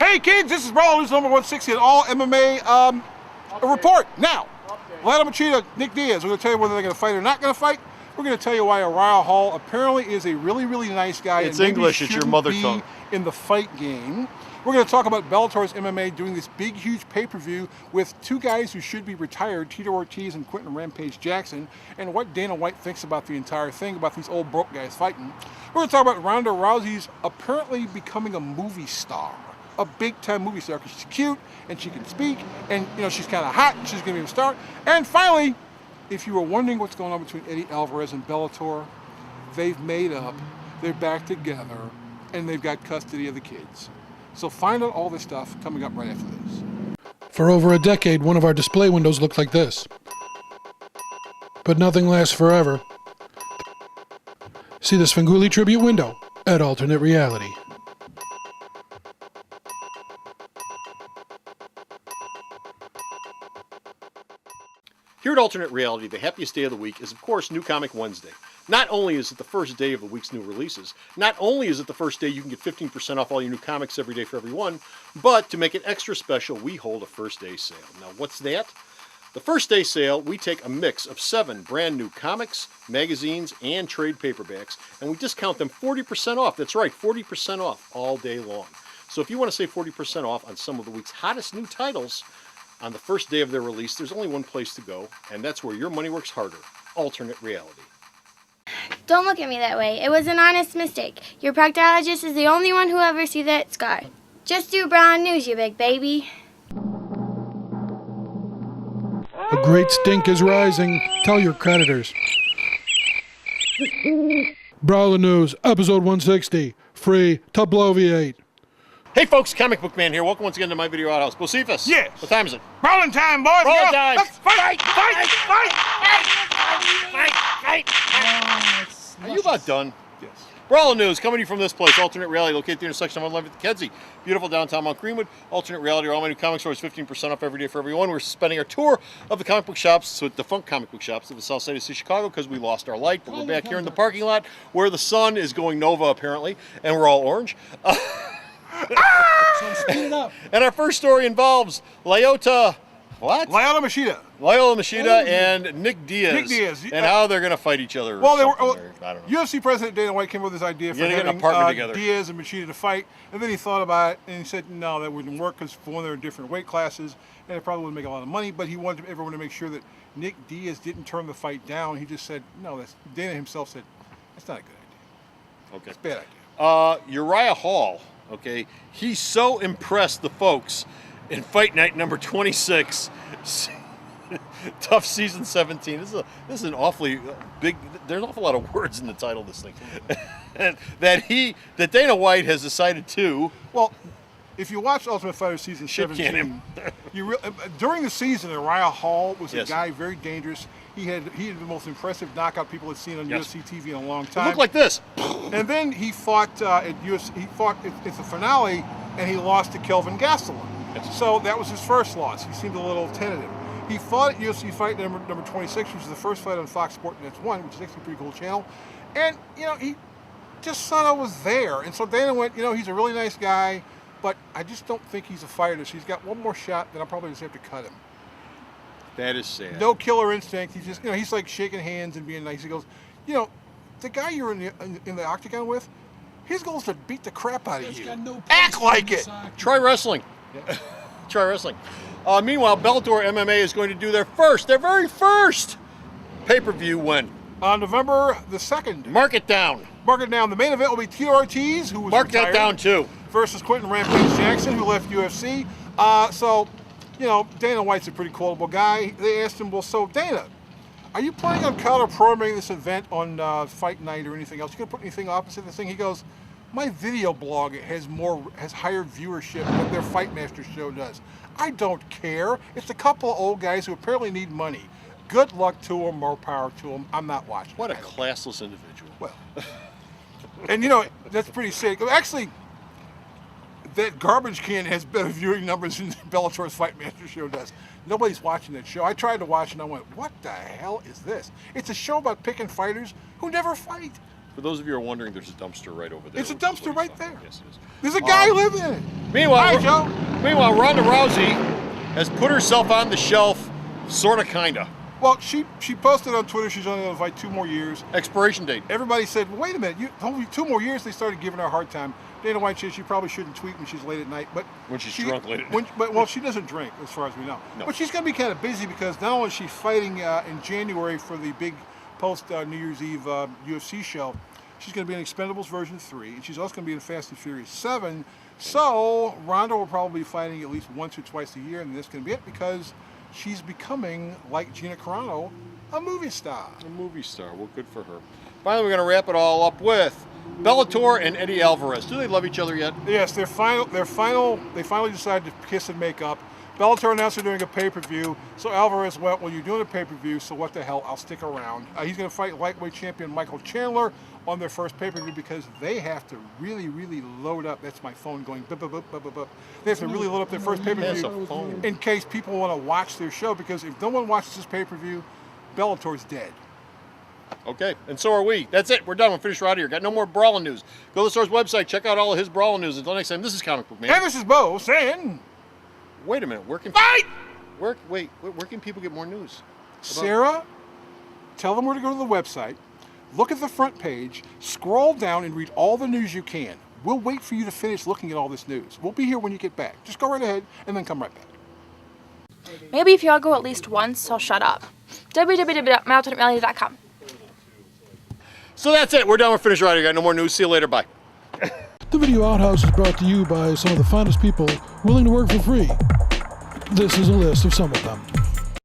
Hey kids, this is BRAWLN News number 160 at All MMA report. Now, Lionel Machida, Nick Diaz, we're going to tell you whether they're going to fight or not going to fight. We're going to tell you why Uriah Hall apparently is a really, really nice guy. It's and English, it's your mother tongue. In the fight game. We're going to talk about Bellator's MMA doing this big, huge pay-per-view with two guys who should be retired, Tito Ortiz and Quentin Rampage Jackson, and what Dana White thinks about the entire thing, about these old broke guys fighting. We're going to talk about Ronda Rousey's apparently becoming a movie star. A big-time movie star because she's cute and she can speak and she's kind of hot and she's going to be a star. And finally, if you were wondering what's going on between Eddie Alvarez and Bellator, they've made up, they're back together, and they've got custody of the kids. So find out all this stuff coming up right after this. For over a decade, one of our display windows looked like this. But nothing lasts forever. See the Svengoolie tribute window at Alternate Reality. Here at Alternate Reality, the happiest day of the week is, of course, New Comic Wednesday. Not only is it the first day of the week's new releases, not only is it the first day you can get 15% off all your new comics every day for everyone, but to make it extra special, we hold a first day sale. Now, what's that? The first day sale, we take a mix of 7 brand new comics, magazines, and trade paperbacks, and we discount them 40% off. That's right, 40% off all day long. So if you want to save 40% off on some of the week's hottest new titles, on the first day of their release, there's only one place to go, and that's where your money works harder, Alternate Reality. Don't look at me that way. It was an honest mistake. Your proctologist is the only one who will ever see that scar. Just do BRAWLN News, you big baby. A great stink is rising. Tell your creditors. BRAWLN News, episode 160. Free to bloviate. Hey folks, Comic Book Man here. Welcome once again to my video outhouse. Bocephus. Yes. What time is it? BRAWLN time, boys. BRAWLN time. Let's fight, fight. Are you about done? Yes. BRAWLN News coming to you from this place, Alternate Reality, located at the intersection of 11th and Kedzie. Beautiful downtown Mount Greenwood. Alternate Reality, all my new comic stores, 15% off every day for everyone. We're spending our tour of the comic book shops, so defunct comic book shops of the south side of Chicago because we lost our light. But we're back here in the parking lot where the sun is going nova apparently, and we're all orange. So speed it up. And our first story involves Lyoto Machida and Nick Diaz. Nick Diaz. And how they're going to fight each other. Well, I don't know. UFC President Dana White came up with this idea for getting having a partner together. Diaz and Machida to fight, and then he thought about it, and he said, no, that wouldn't work because, for one, they're in different weight classes, and it probably wouldn't make a lot of money, but he wanted everyone to make sure that Nick Diaz didn't turn the fight down. He just said, no, Dana himself said, that's not a good idea. Okay. It's a bad idea. Uriah Hall, okay, he so impressed the folks in Fight Night number 26. Tough Season 17. This is an awfully big. There's an awful lot of words in the title of this thing. And that Dana White has decided to. Well, if you watch Ultimate Fighter Season 17, during the season, Uriah Hall was a guy very dangerous. He had the most impressive knockout people had seen on UFC TV in a long time. It looked like this. And then he fought at UFC. He fought at the finale, and he lost to Kelvin Gastelum. Yes. So that was his first loss. He seemed a little tentative. He fought at UFC Fight number 26, which is the first fight on Fox Sports Net 1, which is actually a pretty cool channel. And, he just sort of was there. And so Dana went, he's a really nice guy, but I just don't think he's a fighter. So he's got one more shot, then I'll probably just have to cut him. That is sad. No killer instinct. He's just, he's like shaking hands and being nice. He goes, the guy you're in the octagon with, his goal is to beat the crap out of you. Act like it. Try wrestling. Yeah. Try wrestling. Meanwhile, Bellator MMA is going to do their very first pay-per-view when? On November the 2nd. Mark it down. Mark it down. The main event will be Tito Ortiz, who was Mark retired, that down too. Versus Quentin Rampage Jackson, who left UFC. So, Dana White's a pretty quotable guy. They asked him, well, so Dana, are you planning on counter-programming this event on Fight Night or anything else? You gonna put anything opposite this thing? He goes, my video blog has higher viewership than their Fightmaster show does. I don't care. It's a couple of old guys who apparently need money. Good luck to them, more power to them. I'm not watching. What a classless individual. Well, and that's pretty sick. Actually, that garbage can has better viewing numbers than Bellator's Fightmaster show does. Nobody's watching that show. I tried to watch it and I went, what the hell is this? It's a show about picking fighters who never fight. For those of you who are wondering, there's a dumpster right over there. It's a dumpster right there. Yes, it is. There's a guy living in it. Meanwhile, Hi, Joe. Meanwhile, Ronda Rousey has put herself on the shelf, sorta, kinda. Well, she posted on Twitter she's only going to fight 2 more years. Expiration date. Everybody said, well, wait a minute, only 2 more years. They started giving her a hard time. Dana White said she probably shouldn't tweet when she's late at night, but When she's drunk late at night. Well, she doesn't drink, as far as we know. No. But she's going to be kind of busy because not only is she fighting in January for the big post New Year's Eve UFC show, she's going to be in Expendables version 3, and she's also going to be in Fast and Furious 7. So Ronda will probably be fighting at least once or twice a year, and that's going to be it because she's becoming, like Gina Carano, a movie star. A movie star. Well, good for her. Finally, we're going to wrap it all up with Bellator and Eddie Alvarez. Do they love each other yet? Yes, they finally decided to kiss and make up. Bellator announced they're doing a pay-per-view, so Alvarez went, well, you're doing a pay-per-view, so what the hell, I'll stick around. He's going to fight lightweight champion Michael Chandler on their first pay-per-view because they have to really, really load up. That's my phone going bup, bup, bup, bup, bup, bup. They have to really load up their first That's a pay-per-view phone. in case people want to watch their show, because if no one watches this pay-per-view, Bellator's dead. Okay, and so are we. That's it. We're done. We're finished. We're out of here. Got no more BRAWLN news. Go to the store's website. Check out all of his BRAWLN news. Until next time, this is Comic Book Man. And this is Bo saying, Wait a minute. Where can where can people get more news? Sarah, tell them where to go to the website, look at the front page, scroll down and read all the news you can. We'll wait for you to finish looking at all this news. We'll be here when you get back. Just go right ahead and then come right back. Maybe if y'all go at least once, I'll shut up. www.myalternatereality.com. So that's it. We're done. We're finished. We're out of here. Got no more news. See you later. Bye. The Video Outhouse is brought to you by some of the finest people willing to work for free. This is a list of some of them.